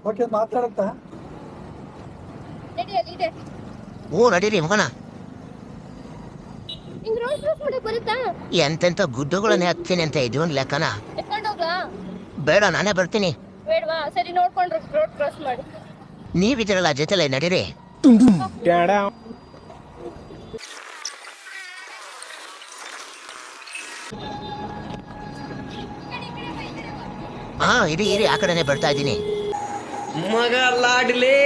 Okay ಮಾತಾಡುತ್ತಾ ಇದೆ ಓ ನಡೀರಿ ಹೋಗೋಣ. ಹಿಂಗ್ ರೋಡ್ ಕ್ರಾಸ್ ಮಾಡಕ್ ಬರುತ್ತಾ? ಎಂತೆಂತ ಗುಡ್ಡಗಳನ್ನೇ ಹತ್ತೀನಿ ಅಂತ ಇದು ಒಂದು ಲೆಕ್ಕನ. ಎತ್ಕೊಂಡು ಹೋಗ್ಲಾ? ಬೇಡ ನಾನೇ ಬರ್ತೀನಿ. ಬೇಡವಾ? ಸರಿ ನೋಡ್ಕೊಂಡು ರೋಡ್ ಕ್ರಾಸ್ ಮಾಡಿ. ನೀವಿದ್ದೀರಲ್ಲ ಜೊತೆಲೆ ನಡೀರಿ. ಹಾ ಇರಿ ಆ ಕಡೆನೆ ಬರ್ತಾ ಇದ್ದೀನಿ. ಮಗ ಲಾಡ್ಲೇ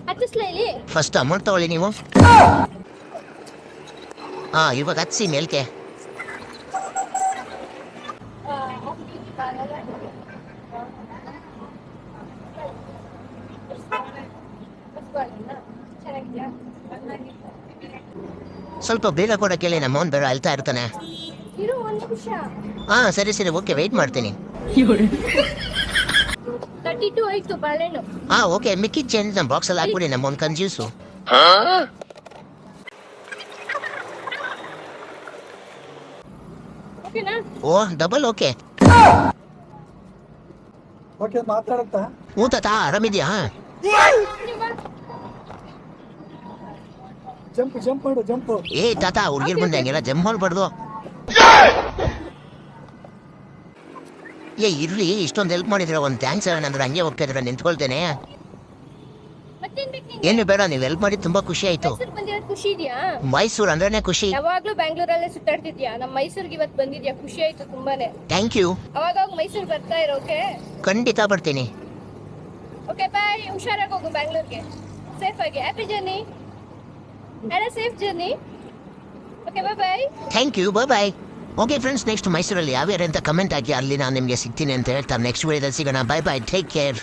ಹತ್ತಿಸ್ಲಾ ಇಲ್ಲಿ? ಫಸ್ಟ್ ಅಮೌಂಟ್ ತಗೊಳ್ಳಿ ನೀವು. ಹಾ ಇವಾಗ ಹತ್ಸಿ ಮೇಲ್ಕೆ. ಸ್ವಲ್ಪ ಬೇಗ ಕೂಡ ಕೇಳಿ, ನಮ್ಮ ಅಮೌಂಟ್ ಬೇಡ ಅಳ್ತಾ ಇರ್ತಾನೆ. ಇರು ಒಂದು ನಿಮಿಷ. ಹಾ ಸರಿ ಓಕೆ ವೆಯ್ಟ್ ಮಾಡ್ತೀನಿ. 32 ಆಯ್ತು ಬಾಳೆಹಣ್ಣು. ಹಾ ಓಕೆ ಮಿಕ್ಕಿದ ಚೇಂಜ್ ನಮ್ಮ ಬಾಕ್ಸ್ ಅಲ್ಲಿ ಹಾಕ್ಬಿಡಿ, ನಮ್ಮ ಒಂದು ಕನ್ಜ್ಯೂಸು. ಓಕೆನಾ? ಓ ಡಬಲ್ ಓಕೆ. ಓಕೆ ಮಾತಾಡುತ್ತಾ ಹ್ಞೂ ತಾತ ಆರಾಮಿದ್ಯಾ? ಜಂಪ್ ಮಾಡು ಜಂಪ್. ಏ ತಾತ ಹುಡುಗಿರ್ ಮುಂದೆ ಹಂಗೆಲ್ಲ ಜಂಪ್ ಮಾಡ್ಬಾರ್ದು. ಏ ಇರ್ಲಿ, ಇಷ್ಟೊಂದು ಹೆಲ್ಪ್ ಮಾಡಿದ್ರೆ ಒಂದು ಥ್ಯಾಂಕ್ಸ್ ಏನಂದ್ರೆ ಹಂಗೆ ಹೋಗ್ತಿದ್ರೆ ನಿಂತ್ಕೊಳ್ತೇನೆ. ಮತ್ತೇನ್ ಬೇಕು ನಿಂಗೆ? ಏನು ಬೇಡ, ನೀವು ಹೆಲ್ಪ್ ಮಾಡಿದ್ ತುಂಬಾ ಖುಷಿ ಆಯ್ತು. ಮೈಸೂರು ಬಂದಿರೋದು ಖುಷಿ ಇದೆಯಾ? ಮೈಸೂರು ಅಂದ್ರೇನೆ ಖುಷಿ. ಯಾವಾಗ್ಲೂ ಬ್ಯಾಂಗ್ಳೂರಲ್ಲೇ ಸುತ್ತಾಡ್ತಿದ್ಯಾ, ನಮ್ಮ ಮೈಸೂರಿಗೆ ಇವತ್ತು ಬಂದಿದ್ಯಾ, ಖುಷಿ ಆಯ್ತು ತುಂಬಾನೇ. Thank you. ಅವಾಗ ಮೈಸೂರು ಬರ್ತಾ ಇರೋ. ಓಕೆ ಖಂಡಿತ ಬರ್ತೀನಿ. Okay bye. ಹುಷಾರಾಗಿ ಹೋಗು ಬ್ಯಾಂಗ್ಳೂರ್ಗೆ, ಸೇಫ್ ಆಗಿ. Happy journey. Had a safe journey. Okay bye. Thank you bye. Okay friends, next ಮೈಸೂರಲ್ಲಿ ಯಾವ್ಯಾರು ಅಂತ ಕಮೆಂಟ್ ಹಾಕಿ, ಅಲ್ಲಿ ನಾನು ನಿಮಗೆ ಸಿಗ್ತೀನಿ ಅಂತ ಹೇಳ್ತಾರೆ. ನೆಕ್ಸ್ಟ್ ವಿಡಿಯೋದಲ್ಲಿ ಸಿಗೋಣ. Bye take care.